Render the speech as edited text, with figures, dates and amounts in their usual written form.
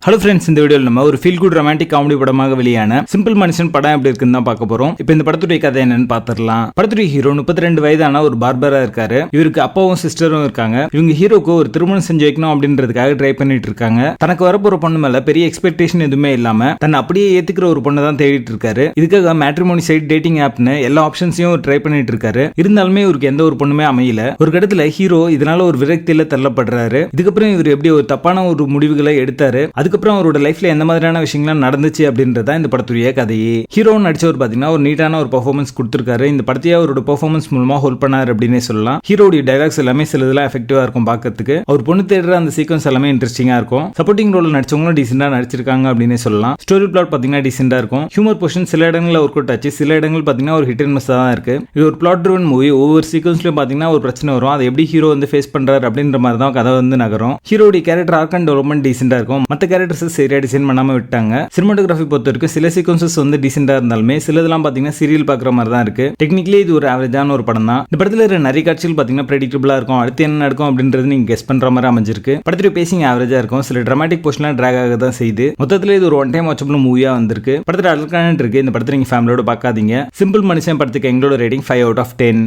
Hello friends, இந்த வீடியோவில் நம்ம ஒரு ஃபீல் குட் ரொமான்டிக் காமெடி படமாக வெளியான சிம்பிள் மனுஷன் படம் எப்படி இருக்குன்னு தான் பார்க்க போறோம். இப்போ இந்த படத்துடைய கதை என்னன்னு பார்த்துடலாம். படத்துடைய ஹீரோ 32 வயதான ஒரு பார்பரா இருக்காரு. இவருக்கு அப்பாவும் சிஸ்டரும் இருக்காங்க. இவங்க ஹீரோக்கு ஒரு திருமணம் செஞ்சு வைக்கணும் அப்படின்றதுக்காக ட்ரை பண்ணிட்டு இருக்காங்க. தனக்கு வரப்போற பொண்ணு மேல பெரிய எக்ஸ்பெக்டேஷன் எதுவுமே இல்லாம தன்னை அப்படியே ஏத்துக்கிற ஒரு பொண்ணு தான் தேடிட்டு இருக்காரு. இதுக்காக மேட்ரிமோனி சைட், டேட்டிங் ஆப்னு எல்லா ஆப்ஷன்ஸையும் ட்ரை பண்ணிட்டு இருக்காரு. இருந்தாலுமே இவருக்கு எந்த ஒரு பொண்ணுமே அமையல. ஒரு கட்டத்துல ஹீரோ இதனால ஒரு விரக்தியில தள்ளப்படுறாரு. இதுக்கப்புறம் இவர் எப்படி ஒரு தப்பான ஒரு முடிவுகளை எடுத்தாரு, அதுக்கப்புறம் அவரோட லைஃப்ல எந்த மாதிரியான விஷயங்கள்லாம் நடந்துச்சு அப்படின்றத இந்த படத்துடைய கதையே. ஹீரோ நடிச்சவர் பாத்தீங்கன்னா ஒரு நீட்டான ஒரு பெர்ஃபார்மன்ஸ் கொடுத்திருக்காரு. இந்த படத்தையே அவரோட பெர்ஃபார்மன்ஸ் மூலமா ஹோல்ட் பண்ணாரு அப்படின்னே சொல்லலாம். ஹீரோடைய டைலாக்ஸ் எல்லாமே சிலதெல்லாம் எஃபெக்டிவா இருக்கும் பார்க்கிறதுக்கு. அவர் பொண்ணு தேடுற அந்த சீக்வன்ஸ் எல்லாமே இன்ட்ரெஸ்டிங்கா இருக்கும். சப்போர்ட்டிங் ரோல் நடிச்சவங்களும் டீசெண்டா நடிச்சிருக்காங்க அப்படின்னே சொல்லலாம். ஸ்டோரி பிளாட் பாத்தீங்கன்னா டீசெண்டா இருக்கும். ஹியூமர் போர்ஷன் சில இடங்களில் ஒர்க் அவுட் ஆச்சு, சில இடங்கள் பாத்தீங்கன்னா ஒரு ஹிட் அண்ட் மிஸ் தான் இருக்கு. இது ஒரு பிளாட் ட்ரிவன் மூவி. ஒவ்வொரு சீக்வன்ஸ்லயும் பாத்தீங்கன்னா ஒரு பிரச்சனை வரும். அதை எப்படி ஹீரோ வந்து ஃபேஸ் பண்றாரு அப்படின்ற மாதிரி தான் கதை வந்து நகரும். ஹீரோடைய கேரக்டர் ஆர்க் அண்ட் டெவலப்மெண்ட் டீசெண்டா இருக்கும். மற்ற கேரக்டர்ஸ் சரியா டிசைன் பண்ணாம விட்டாங்க. சினிமாட்டோகிராஃபி பொறுத்த வரைக்கும் சில சீக்வன்சஸ் வந்து டீசெண்டா இருந்தாலுமே சிலதெல்லாம் பாத்தீங்கன்னா சீரியல் பாக்குற மாதிரி தான் இருக்கு. டெக்னிக்கலி இது ஒரு ஆவரேஜான ஒரு படம் தான். இந்த படத்துல இருக்கிற நிறைய காட்சிகள் பாத்தீங்கன்னா பிரெடிக்டபிளா இருக்கும். அடுத்து என்ன நடக்கும் அப்படின்றது நீங்க கெஸ் பண்ற மாதிரி அமைஞ்சிருக்கு. படத்துடைய பேசிங் ஆவரேஜா இருக்கும். சில டிராமாட்டிக் போர்ஷன்லாம் டிராக் ஆக தான் செய்யுது. மொத்தத்துல இது ஒரு ஒன் டைம் வாட்சபிள் மூவியா வந்திருக்கு. படத்துல அழகான இருக்கு. இந்த படத்தை நீங்க ஃபேமிலியோட பார்க்காதீங்க. சிம்பிள் மனுஷன் படத்துக்கு எங்களோட ரேட்டிங் 5 out of 10.